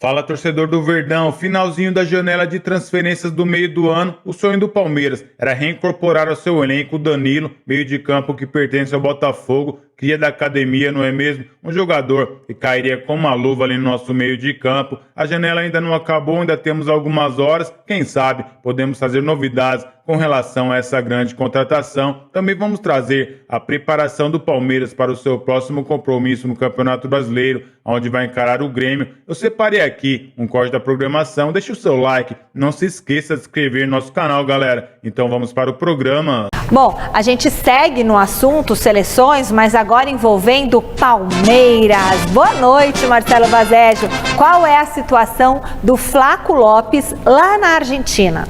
Fala, torcedor do Verdão, finalzinho da janela de transferências do meio do ano, o sonho do Palmeiras era reincorporar ao seu elenco o Danilo, meio de campo que pertence ao Botafogo, cria da academia, não é mesmo? Um jogador que cairia com uma luva ali no nosso meio de campo. A janela ainda não acabou, ainda temos algumas horas, quem sabe podemos fazer novidades com relação a essa grande contratação. Também vamos trazer a preparação do Palmeiras para o seu próximo compromisso no Campeonato Brasileiro, onde vai encarar o Grêmio. Eu separei aqui um corte da programação, deixe o seu like, não se esqueça de se inscrever no nosso canal, galera. Então vamos para o programa. Bom, a gente segue no assunto seleções, mas agora envolvendo Palmeiras. Boa noite, Marcelo Baseggio. Qual é a situação do Flaco Lopes lá na Argentina?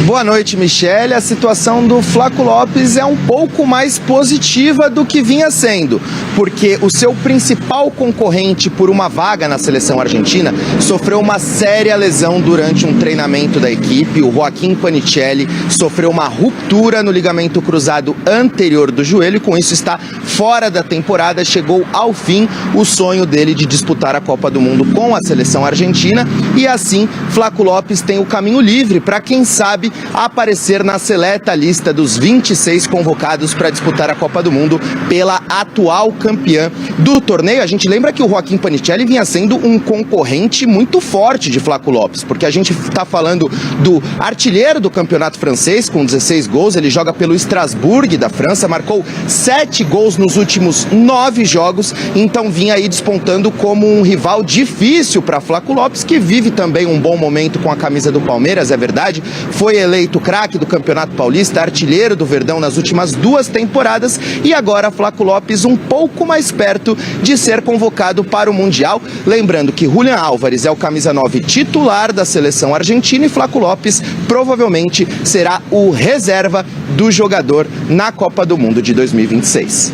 Boa noite, Michele. A situação do Flaco Lopes é um pouco mais positiva do que vinha sendo, porque o seu principal concorrente por uma vaga na seleção argentina sofreu uma séria lesão durante um treinamento da equipe. O Joaquim Panicelli sofreu uma ruptura no ligamento cruzado anterior do joelho e com isso está fora da temporada. Chegou ao fim o sonho dele de disputar a Copa do Mundo com a seleção argentina e assim Flaco Lopes tem o caminho livre para, quem sabe, aparecer na seleta lista dos 26 convocados para disputar a Copa do Mundo pela atual campeã do torneio. A gente lembra que o Joaquim Panicelli vinha sendo um concorrente muito forte de Flaco Lopes, porque a gente está falando do artilheiro do campeonato francês com 16 gols, ele joga pelo Strasbourg da França, marcou 7 gols nos últimos 9 jogos, então vinha aí despontando como um rival difícil para Flaco Lopes, que vive também um bom momento com a camisa do Palmeiras, é verdade, foi eleito craque do Campeonato Paulista, artilheiro do Verdão nas últimas 2 temporadas e agora Flaco Lopes um pouco mais perto de ser convocado para o Mundial. Lembrando que Julián Álvares é o camisa 9 titular da seleção argentina e Flaco Lopes provavelmente será o reserva do jogador na Copa do Mundo de 2026.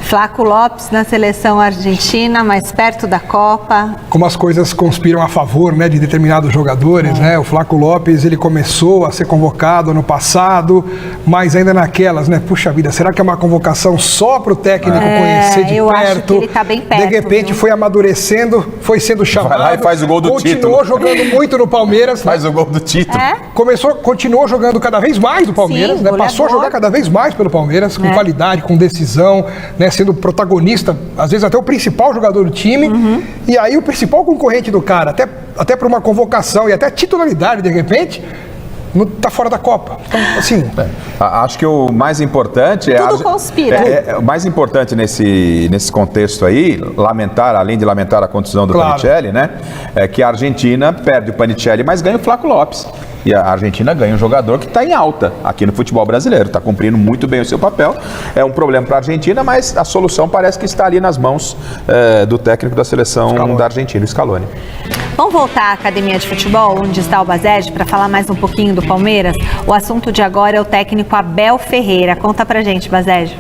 Flaco Lopes na seleção argentina, mais perto da Copa. Como as coisas conspiram a favor, né, de determinados jogadores, né? O Flaco Lopes, ele começou a ser convocado ano passado, mas ainda naquelas, né? Puxa vida, será que é uma convocação só para o técnico conhecer de eu perto? acho que ele tá bem perto. De repente foi amadurecendo, foi sendo chamado. Vai lá e faz o gol do título. Continuou jogando muito no Palmeiras. Faz o gol do título. Continuou jogando cada vez mais no Palmeiras, Sim, né? Passou a jogar cada vez mais pelo Palmeiras, com qualidade, com decisão, né? Sendo protagonista, às vezes até o principal jogador do time, e aí o principal concorrente do cara, até para uma convocação e até titularidade, de repente, tá fora da Copa. Então, assim... Acho que o mais importante Tudo conspira. O mais importante nesse contexto aí, além de lamentar a contusão do Panicelli, né? É que a Argentina perde o Panicelli, mas ganha o Flaco Lopes. E a Argentina ganha um jogador que está em alta aqui no futebol brasileiro, está cumprindo muito bem o seu papel. É um problema para a Argentina, mas a solução parece que está ali nas mãos do técnico da seleção da Argentina, o Scaloni. Vamos voltar à Academia de Futebol, onde está o Baseggio, para falar mais um pouquinho do Palmeiras. O assunto de agora é o técnico Abel Ferreira. Conta pra gente, Baseggio.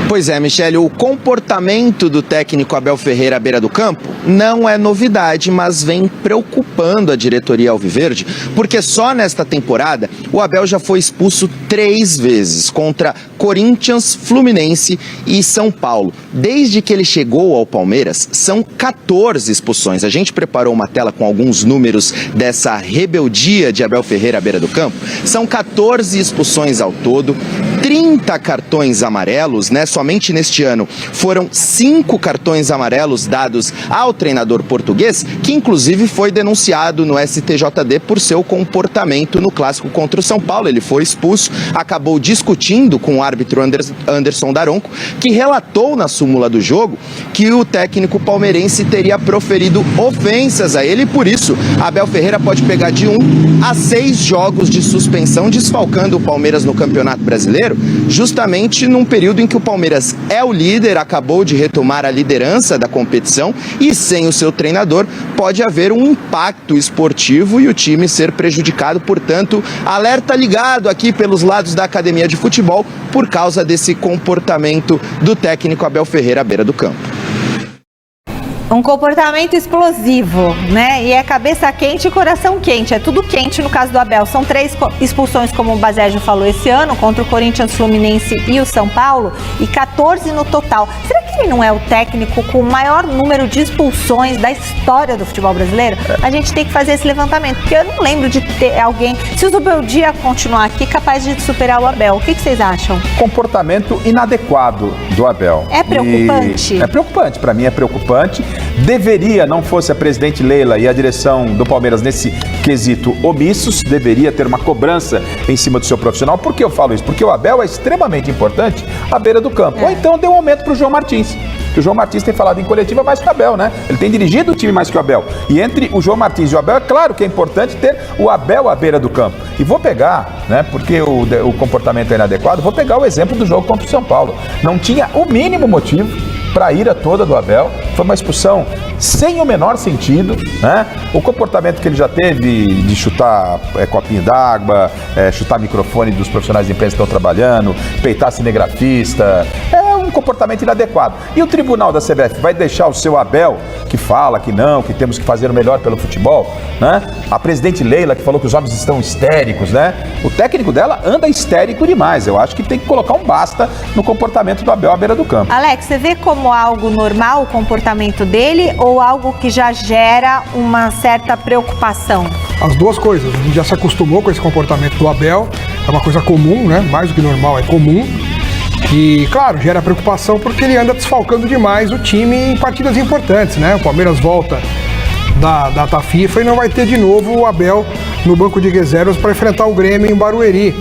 Pois é, Michele, o comportamento do técnico Abel Ferreira à beira do campo não é novidade, mas vem preocupando a diretoria alviverde, porque só nesta temporada o Abel já foi expulso 3 vezes contra Corinthians, Fluminense e São Paulo. Desde que ele chegou ao Palmeiras, são 14 expulsões. A gente preparou uma tela com alguns números dessa rebeldia de Abel Ferreira à beira do campo. São 14 expulsões ao todo, 30 cartões amarelos, né? Somente neste ano foram 5 cartões amarelos dados ao treinador português, que inclusive foi denunciado no STJD por seu comportamento no clássico contra o São Paulo. Ele foi expulso, acabou discutindo com o árbitro Anderson Daronco, que relatou na súmula do jogo que o técnico palmeirense teria proferido ofensas a ele e por isso Abel Ferreira pode pegar de 1 a 6 jogos de suspensão, desfalcando o Palmeiras no Campeonato Brasileiro, justamente num período em que o Palmeiras é o líder, acabou de retomar a liderança da competição e sem o seu treinador pode haver um impacto esportivo e o time ser prejudicado. Portanto, alerta ligado aqui pelos lados da Academia de Futebol por causa desse comportamento do técnico Abel Ferreira à beira do campo. Um comportamento explosivo, né? E é cabeça quente e coração quente. É tudo quente no caso do Abel. São 3 expulsões, como o Basejo falou, esse ano, contra o Corinthians, Fluminense e o São Paulo, e 14 no total. Será que ele não é o técnico com o maior número de expulsões da história do futebol brasileiro? A gente tem que fazer esse levantamento, porque eu não lembro de ter alguém, se o Zubeldia continuar aqui, capaz de superar o Abel. O que vocês acham? Comportamento inadequado do Abel. É preocupante? É preocupante, para mim é preocupante. Deveria, não fosse a presidente Leila e a direção do Palmeiras nesse quesito omissos, deveria ter uma cobrança em cima do seu profissional. Por que eu falo isso? Porque o Abel é extremamente importante à beira do campo. Ou então deu um aumento para o João Martins. O João Martins tem falado em coletiva mais que o Abel, né? Ele tem dirigido o time mais que o Abel. E entre o João Martins e o Abel, é claro que é importante ter o Abel à beira do campo. E vou pegar, né, porque o comportamento é inadequado, vou pegar o exemplo do jogo contra o São Paulo. Não tinha o mínimo motivo para a ira toda do Abel. Foi uma expulsão sem o menor sentido, né? O comportamento que ele já teve de chutar copinho d'água, chutar microfone dos profissionais de imprensa que estão trabalhando, peitar cinegrafista, é um comportamento inadequado. E o tribunal da CBF vai deixar o seu Abel, que fala que não, que temos que fazer o melhor pelo futebol, né? A presidente Leila, que falou que os homens estão histéricos, né? O técnico dela anda histérico demais. Eu acho que tem que colocar um basta no comportamento do Abel à beira do campo. Alex, você vê como algo normal o comportamento dele ou algo que já gera uma certa preocupação? As duas coisas. A gente já se acostumou com esse comportamento do Abel. É uma coisa comum, né? Mais do que normal, é comum. E, claro, gera preocupação porque ele anda desfalcando demais o time em partidas importantes, né? O Palmeiras volta da data FIFA e não vai ter de novo o Abel no banco de reservas para enfrentar o Grêmio em Barueri.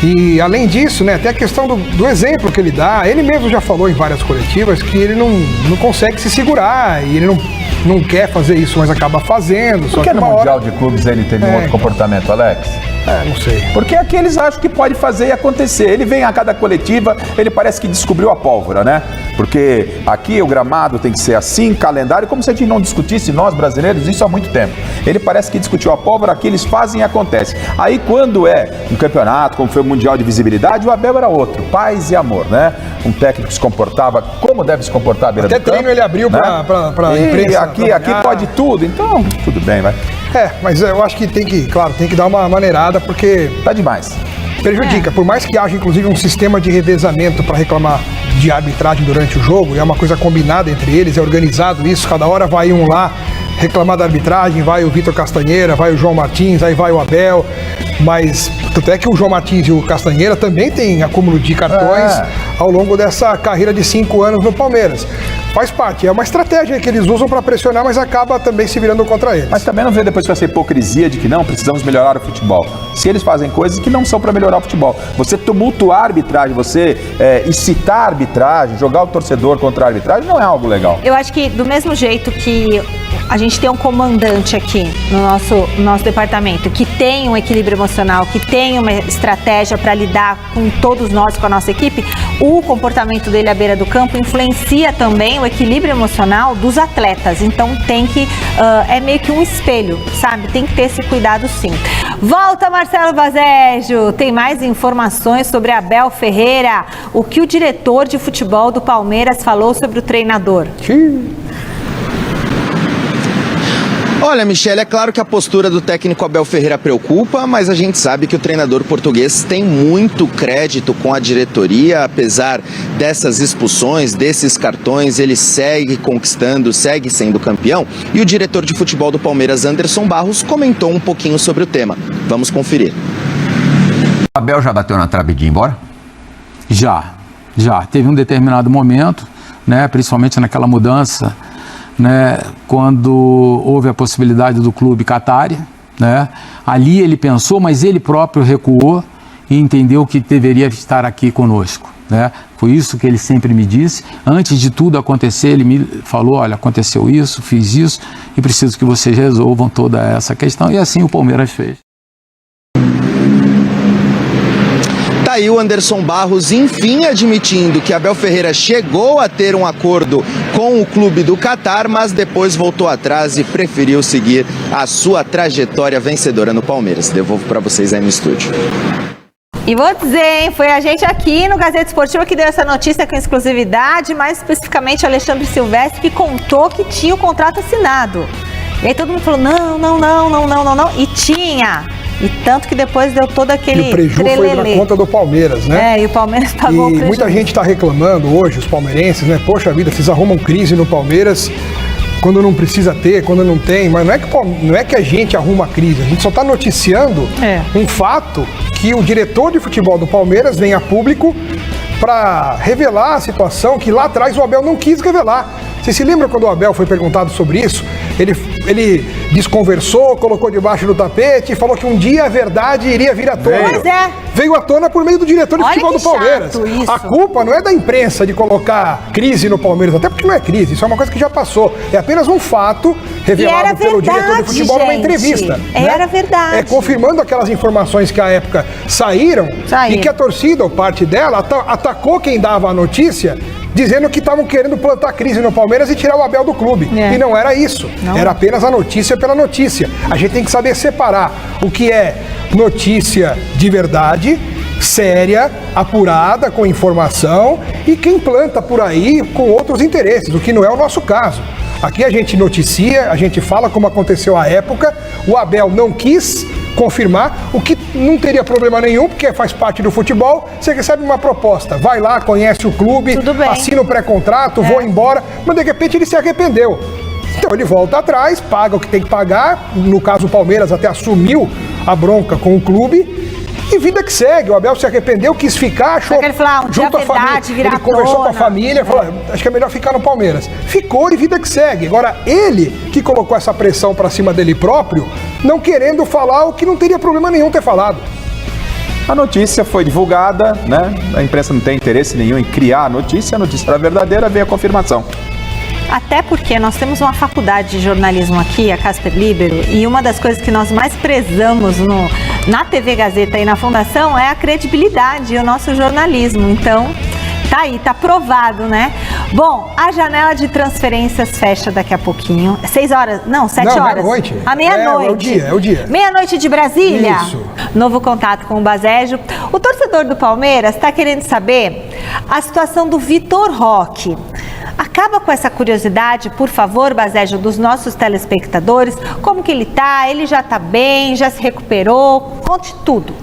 E, além disso, né, tem a questão do exemplo que ele dá. Ele mesmo já falou em várias coletivas que ele não consegue se segurar e ele não quer fazer isso, mas acaba fazendo. Por que no Mundial de Clubes ele teve um outro comportamento, Alex? Não sei. Porque aqui eles acham que pode fazer e acontecer. Ele vem a cada coletiva, ele parece que descobriu a pólvora, né? Porque aqui o gramado tem que ser assim, calendário, como se a gente não discutisse, nós brasileiros, isso há muito tempo. Ele parece que discutiu a pólvora, aqui eles fazem e acontece. Aí quando é um campeonato, como foi o Mundial de Visibilidade, o Abel era outro, paz e amor, né? Um técnico que se comportava como deve se comportar à beira do campo. Até treino ele abriu, né? pra imprensa. E aqui pode tudo, então tudo bem, vai. Mas eu acho que tem que dar uma maneirada, porque tá demais. Prejudica. Por mais que haja, inclusive, um sistema de revezamento para reclamar de arbitragem durante o jogo, e é uma coisa combinada entre eles, é organizado isso, cada hora vai um lá reclamar da arbitragem, vai o Vitor Castanheira, vai o João Martins, aí vai o Abel, mas tanto é que o João Martins e o Castanheira também têm acúmulo de cartões ao longo dessa carreira de 5 anos no Palmeiras. Faz parte, é uma estratégia que eles usam para pressionar, mas acaba também se virando contra eles. Mas também não vê depois com essa hipocrisia de que não, precisamos melhorar o futebol. Se eles fazem coisas que não são para melhorar o futebol. Você tumultuar a arbitragem, você excitar a arbitragem, jogar o torcedor contra a arbitragem, não é algo legal. Eu acho que do mesmo jeito que a gente tem um comandante aqui no nosso departamento que tem um equilíbrio emocional, que tem uma estratégia para lidar com todos nós, com a nossa equipe, o comportamento dele à beira do campo influencia também o equilíbrio emocional dos atletas. Então tem que, é meio que um espelho, sabe? Tem que ter esse cuidado sim. Volta Marcelo Basejo, tem mais informações sobre Abel Ferreira, o que o diretor de futebol do Palmeiras falou sobre o treinador. Olha, Michele, é claro que a postura do técnico Abel Ferreira preocupa, mas a gente sabe que o treinador português tem muito crédito com a diretoria, apesar dessas expulsões, desses cartões, ele segue conquistando, segue sendo campeão. E o diretor de futebol do Palmeiras, Anderson Barros, comentou um pouquinho sobre o tema. Vamos conferir. O Abel já bateu na trave de ir embora? Já. Teve um determinado momento, né, principalmente naquela mudança, né, quando houve a possibilidade do clube Qatari, né, ali ele pensou, mas ele próprio recuou e entendeu que deveria estar aqui conosco, né? Foi isso que ele sempre me disse. Antes de tudo acontecer, ele me falou, olha, aconteceu isso, fiz isso e preciso que vocês resolvam toda essa questão. E assim o Palmeiras fez. Tá aí o Anderson Barros, enfim, admitindo que Abel Ferreira chegou a ter um acordo com o clube do Catar, mas depois voltou atrás e preferiu seguir a sua trajetória vencedora no Palmeiras. Devolvo para vocês aí no estúdio. E vou dizer, hein, foi a gente aqui no Gazeta Esportiva que deu essa notícia com exclusividade, mais especificamente o Alexandre Silvestre, que contou que tinha o contrato assinado. E aí todo mundo falou, não, e tinha. E tanto que depois deu todo aquele E o prejuízo foi na conta do Palmeiras, né? E o Palmeiras pagou o prejuízo. Muita gente está reclamando hoje, os palmeirenses, né? Poxa vida, vocês arrumam crise no Palmeiras quando não precisa ter, quando não tem. Mas não é que a gente arruma crise, a gente só está noticiando um fato que o diretor de futebol do Palmeiras vem a público para revelar a situação que lá atrás o Abel não quis revelar. Você se lembra quando o Abel foi perguntado sobre isso? Ele desconversou, colocou debaixo do tapete e falou que um dia a verdade iria vir à tona. Pois é. Veio à tona por meio do diretor de Olha futebol que do Palmeiras. chato isso. A culpa não é da imprensa de colocar crise no Palmeiras, até porque não é crise, isso é uma coisa que já passou. É apenas um fato revelado pelo diretor de futebol numa entrevista. Era verdade. Confirmando aquelas informações que à época saíram. E que a torcida, ou parte dela, atacou quem dava a notícia, dizendo que estavam querendo plantar crise no Palmeiras e tirar o Abel do clube. E não era isso. Não. Era apenas a notícia pela notícia. A gente tem que saber separar o que é notícia de verdade, séria, apurada, com informação, e quem planta por aí com outros interesses, o que não é o nosso caso. Aqui a gente noticia, a gente fala como aconteceu à época, o Abel não quis confirmar, o que não teria problema nenhum, porque faz parte do futebol. Você recebe uma proposta, vai lá, conhece o clube, assina o pré-contrato, vou embora, mas de repente ele se arrependeu. Então ele volta atrás, paga o que tem que pagar, no caso o Palmeiras até assumiu a bronca com o clube, e vida que segue. O Abel se arrependeu, quis ficar, achou. Ele falou, junto à família, ele conversou com a família, falou, acho que é melhor ficar no Palmeiras. Ficou e vida que segue. Agora, ele que colocou essa pressão pra cima dele próprio, não querendo falar o que não teria problema nenhum ter falado. A notícia foi divulgada, né? A imprensa não tem interesse nenhum em criar a notícia era verdadeira, veio a confirmação. Até porque nós temos uma faculdade de jornalismo aqui, a Casper Libero, e uma das coisas que nós mais prezamos na TV Gazeta e na Fundação é a credibilidade e o nosso jornalismo. Então, tá aí, tá provado, né? Bom, a janela de transferências fecha daqui a pouquinho. 6 horas, não, 7 horas. Meia-noite. À meia-noite. É o dia. Meia-noite de Brasília. Isso. Novo contato com o Basejo. O torcedor do Palmeiras está querendo saber a situação do Vitor Roque. Acaba com essa curiosidade, por favor, Basejo, dos nossos telespectadores. Como que ele tá? Ele já tá bem? Já se recuperou? Conte tudo.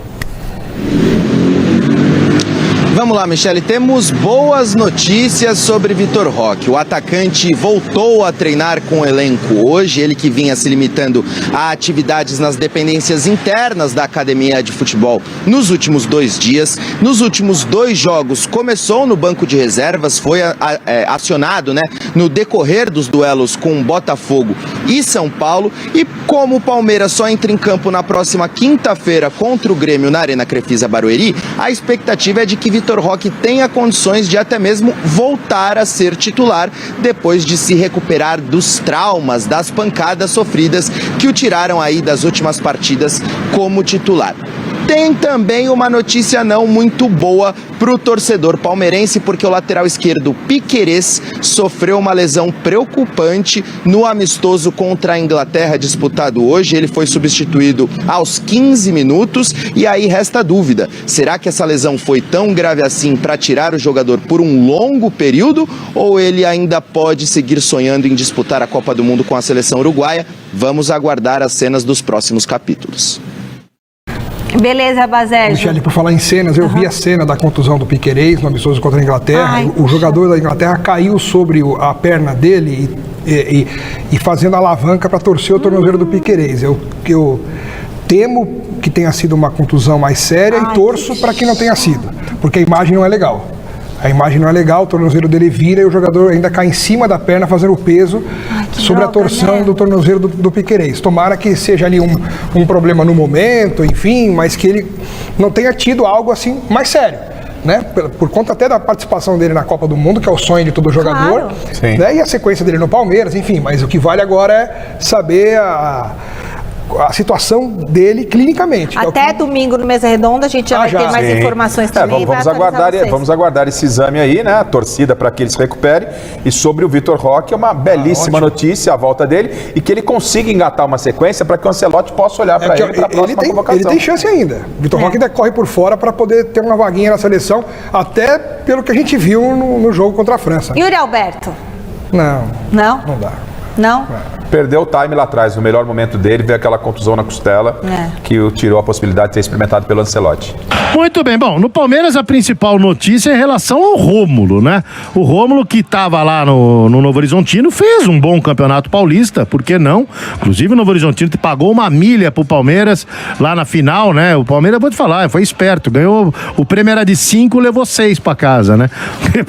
Vamos lá, Michele, temos boas notícias sobre Vitor Roque. O atacante voltou a treinar com o elenco hoje, ele que vinha se limitando a atividades nas dependências internas da academia de futebol nos últimos 2 dias. Nos últimos 2 jogos, começou no banco de reservas, foi acionado, né, no decorrer dos duelos com Botafogo e São Paulo. E como o Palmeiras só entra em campo na próxima quinta-feira contra o Grêmio na Arena Crefisa Barueri, a expectativa é de que Vitor Roque tenha condições de até mesmo voltar a ser titular depois de se recuperar dos traumas, das pancadas sofridas que o tiraram aí das últimas partidas como titular. Tem também uma notícia não muito boa para o torcedor palmeirense, porque o lateral esquerdo Piquerez sofreu uma lesão preocupante no amistoso contra a Inglaterra disputado hoje. Ele foi substituído aos 15 minutos e aí resta a dúvida. Será que essa lesão foi tão grave assim para tirar o jogador por um longo período ou ele ainda pode seguir sonhando em disputar a Copa do Mundo com a seleção uruguaia? Vamos aguardar as cenas dos próximos capítulos. Beleza, Basejo. Michele, por falar em cenas, eu vi a cena da contusão do Piquerez no amistoso contra a Inglaterra. O jogador da Inglaterra caiu sobre a perna dele e fazendo alavanca para torcer o tornozelo do Piquerez. Eu temo que tenha sido uma contusão mais séria e torço para que não tenha sido, porque a imagem não é legal. A imagem não é legal, o tornozelo dele vira e o jogador ainda cai em cima da perna fazendo o peso sobre a torção do tornozelo do Piquerez. Tomara que seja ali um problema no momento, enfim, mas que ele não tenha tido algo assim mais sério, né? Por conta até da participação dele na Copa do Mundo, que é o sonho de todo jogador, né? E a sequência dele no Palmeiras, enfim, mas o que vale agora é saber a situação dele clinicamente. Até domingo no Mesa Redonda a gente já vai ter mais informações também. Vamos aguardar esse exame aí, né? A torcida para que ele se recupere. E sobre o Vitor Roque, é uma belíssima notícia a volta dele e que ele consiga engatar uma sequência para que o Ancelotti possa olhar para ele para a próxima convocação. Ele tem chance ainda. O Vitor Roque ainda corre por fora para poder ter uma vaguinha na seleção, até pelo que a gente viu no jogo contra a França. Yuri Alberto? Não. Não? Não dá. Não? Perdeu o time lá atrás, no melhor momento dele, veio aquela contusão na costela que o tirou a possibilidade de ser experimentado pelo Ancelotti. Muito bem, bom, no Palmeiras a principal notícia é em relação ao Rômulo, né? O Rômulo que estava lá no Novo Horizontino fez um bom campeonato paulista, por que não? Inclusive o Novo Horizontino pagou uma milha pro Palmeiras lá na final, né? O Palmeiras, vou te falar, foi esperto, ganhou, o prêmio era de 5, levou 6 pra casa, né?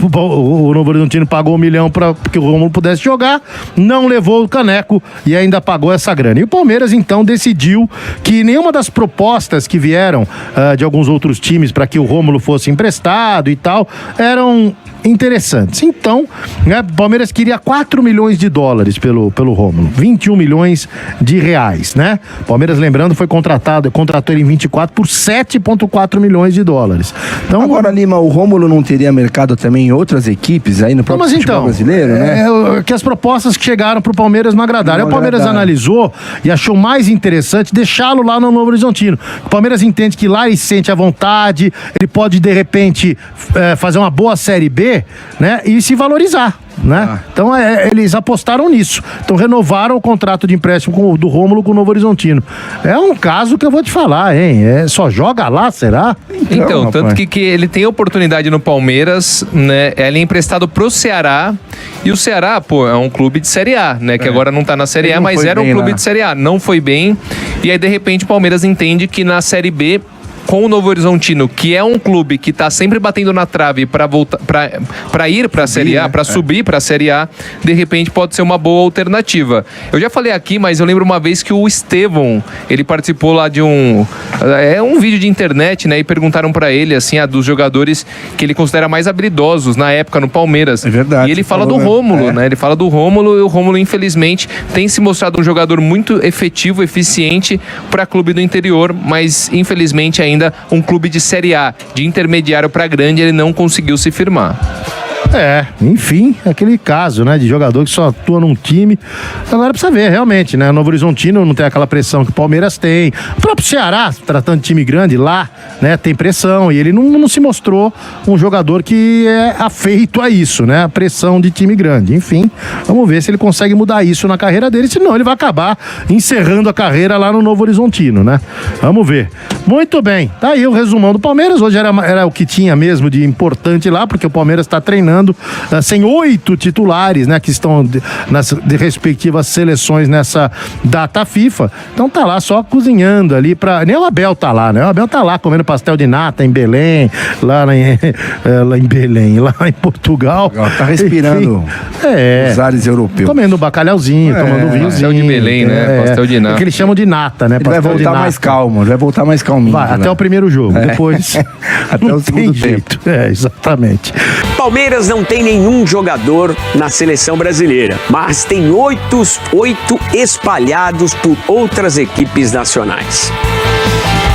O Novo Horizontino pagou 1 milhão para que o Rômulo pudesse jogar, não levou o caneco e ainda pagou essa grana. E o Palmeiras então decidiu que nenhuma das propostas que vieram de alguns outros times para que o Rômulo fosse emprestado e tal eram interessantes. Então, né, o Palmeiras queria 4 milhões de dólares pelo Rômulo, 21 milhões de reais, né? O Palmeiras, lembrando, contratou ele em 24 por 7,4 milhões de dólares. Então, agora, Lima, o Rômulo não teria mercado também em outras equipes aí no próprio futebol brasileiro, né? Que as propostas que chegaram pro Palmeiras não agradaram. Aí o Palmeiras analisou e achou mais interessante deixá-lo lá no Novo Horizontino. O Palmeiras entende que lá ele se sente à vontade, ele pode, de repente, fazer uma boa Série B, né, e se valorizar, né? Então eles apostaram nisso. Então renovaram o contrato de empréstimo do Rômulo com o Novo Horizontino. É um caso que eu vou te falar, hein? Só joga lá, será? Então, tanto que ele tem oportunidade no Palmeiras, né? Ele é emprestado pro Ceará. E o Ceará, pô, é um clube de Série A, né? Que agora não tá na Série A, mas era um clube de Série A. Não foi bem. E aí, de repente, o Palmeiras entende que na Série B, com o Novo Horizontino, que é um clube que tá sempre batendo na trave para voltar, para ir para a Série A, para subir para a Série A, de repente pode ser uma boa alternativa. Eu já falei aqui, mas eu lembro uma vez que o Estevão, ele participou lá de um vídeo de internet, né, e perguntaram para ele assim, dos jogadores que ele considera mais habilidosos na época no Palmeiras. É verdade. E ele fala do Rômulo, né? Ele fala do Rômulo, e o Rômulo, infelizmente, tem se mostrado um jogador muito efetivo, eficiente para clube do interior, mas infelizmente ainda um clube de Série A, de intermediário para grande, ele não conseguiu se firmar. Enfim, aquele caso, né, de jogador que só atua num time. Agora precisa ver, realmente, né, Novo Horizontino não tem aquela pressão que o Palmeiras tem. O próprio Ceará, tratando de time grande lá, né, tem pressão, e ele não se mostrou um jogador que é afeito a isso, né, a pressão de time grande. Enfim, vamos ver se ele consegue mudar isso na carreira dele, senão ele vai acabar encerrando a carreira lá no Novo Horizontino, né. Vamos ver. Muito bem, tá aí o resumão do Palmeiras. Hoje era o que tinha mesmo de importante lá, porque o Palmeiras está treinando sem 8 titulares, né, que estão nas respectivas seleções nessa data FIFA. Então tá lá só cozinhando ali pra... Nem o Abel tá lá, né? O Abel tá lá comendo pastel de nata em Belém, lá em Belém, lá em Portugal. Tá respirando os ares europeus. Comendo um bacalhauzinho, tomando um vinhozinho. Pastel de Belém, né? Pastel de nata. É que eles chamam de nata, né? Ele vai voltar mais calmo, vai voltar mais calminho. Vai, até o primeiro jogo, depois até o segundo tempo. Exatamente. Palmeiras não tem nenhum jogador na seleção brasileira, mas tem 8 espalhados por outras equipes nacionais.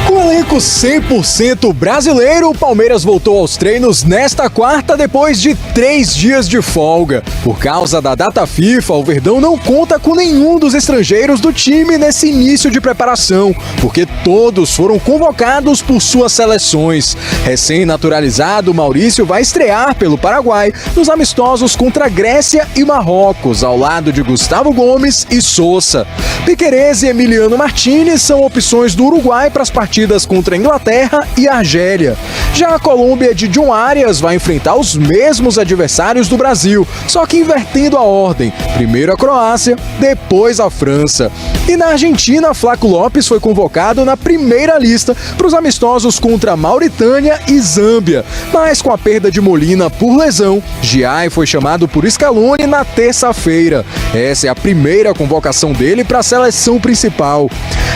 Com elenco 100% brasileiro, o Palmeiras voltou aos treinos nesta quarta depois de 3 dias de folga. Por causa da data FIFA, o Verdão não conta com nenhum dos estrangeiros do time nesse início de preparação, porque todos foram convocados por suas seleções. Recém-naturalizado, Maurício vai estrear pelo Paraguai nos amistosos contra Grécia e Marrocos, ao lado de Gustavo Gomes e Sousa. Piquerez e Emiliano Martinez são opções do Uruguai para as partidas contra a Inglaterra e a Argélia. Já a Colômbia de John Arias vai enfrentar os mesmos adversários do Brasil, só que invertendo a ordem. Primeiro a Croácia, depois a França. E na Argentina, Flaco Lopes foi convocado na primeira lista para os amistosos contra a Mauritânia e Zâmbia. Mas com a perda de Molina por lesão, Giai foi chamado por Scaloni na terça-feira. Essa é a primeira convocação dele para a seleção principal.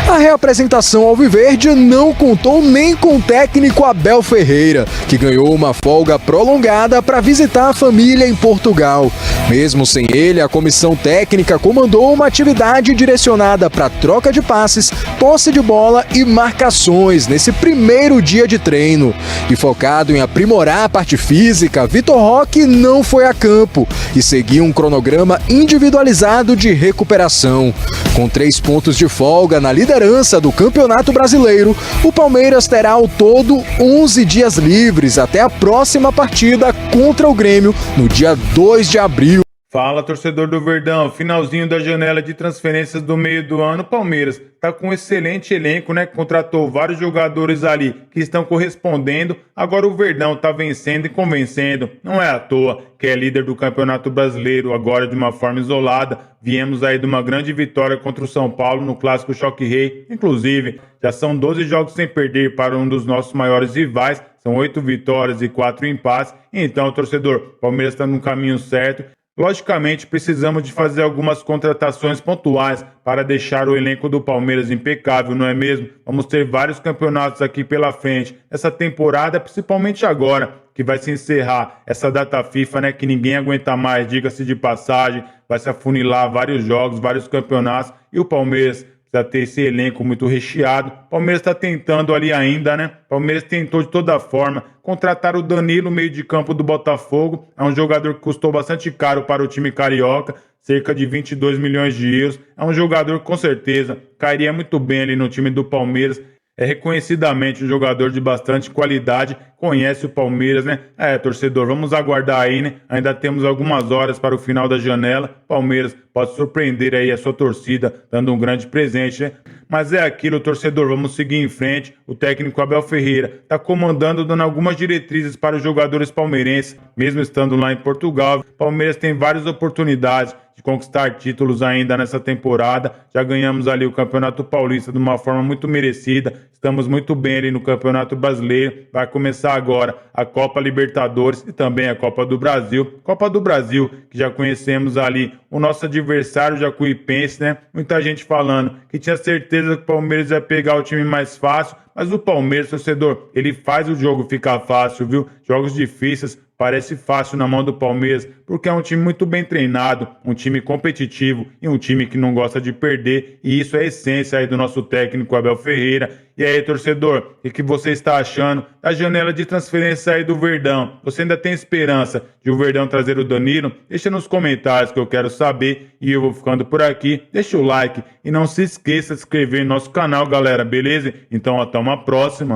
A reapresentação alviverde não contou nem com o técnico Abel Ferreira, que ganhou uma folga prolongada para visitar a família em Portugal. Mesmo sem ele, a comissão técnica comandou uma atividade direcionada para troca de passes, posse de bola e marcações nesse primeiro dia de treino. E focado em aprimorar a parte física, Vitor Roque não foi a campo e seguiu um cronograma individualizado de recuperação. Com 3 pontos de folga na liderança do Campeonato Brasileiro, o Palmeiras terá ao todo 11 dias livres até a próxima partida contra o Grêmio no dia 2 de abril. Fala, torcedor do Verdão, finalzinho da janela de transferências do meio do ano, Palmeiras tá com um excelente elenco, né? Contratou vários jogadores ali que estão correspondendo, agora o Verdão tá vencendo e convencendo, não é à toa que é líder do Campeonato Brasileiro agora de uma forma isolada, viemos aí de uma grande vitória contra o São Paulo no Clássico Choque Rei, inclusive já são 12 jogos sem perder para um dos nossos maiores rivais, são 8 vitórias e 4 empates, então torcedor, Palmeiras está no caminho certo. Logicamente, precisamos de fazer algumas contratações pontuais para deixar o elenco do Palmeiras impecável, não é mesmo? Vamos ter vários campeonatos aqui pela frente, essa temporada, principalmente agora, que vai se encerrar essa data FIFA, né, que ninguém aguenta mais, diga-se de passagem, vai se afunilar vários jogos, vários campeonatos, e o Palmeiras precisa ter esse elenco muito recheado. O Palmeiras está tentando ali ainda, né? O Palmeiras tentou de toda forma contratar o Danilo, meio de campo do Botafogo. É um jogador que custou bastante caro para o time carioca, cerca de 22 milhões de euros. É um jogador que com certeza cairia muito bem ali no time do Palmeiras. É reconhecidamente um jogador de bastante qualidade, conhece o Palmeiras, né? Torcedor, vamos aguardar aí, né? Ainda temos algumas horas para o final da janela. Palmeiras pode surpreender aí a sua torcida, dando um grande presente, né? Mas é aquilo, torcedor, vamos seguir em frente. O técnico Abel Ferreira está comandando, dando algumas diretrizes para os jogadores palmeirenses, mesmo estando lá em Portugal. Palmeiras tem várias oportunidades de conquistar títulos ainda nessa temporada. Já ganhamos ali o Campeonato Paulista de uma forma muito merecida. Estamos muito bem ali no Campeonato Brasileiro. Vai começar agora a Copa Libertadores e também a Copa do Brasil. Copa do Brasil, que já conhecemos ali o nosso adversário Jacuipense, né? Muita gente falando que tinha certeza que o Palmeiras ia pegar o time mais fácil, mas o Palmeiras, torcedor, ele faz o jogo ficar fácil, viu? Jogos difíceis parece fácil na mão do Palmeiras, porque é um time muito bem treinado, um time competitivo e um time que não gosta de perder, e isso é a essência aí do nosso técnico Abel Ferreira. E aí, torcedor, o que você está achando da janela de transferência aí do Verdão? Você ainda tem esperança de o Verdão trazer o Danilo? Deixa nos comentários que eu quero saber, e eu vou ficando por aqui. Deixa o like e não se esqueça de se inscrever no nosso canal, galera, beleza? Então até uma próxima.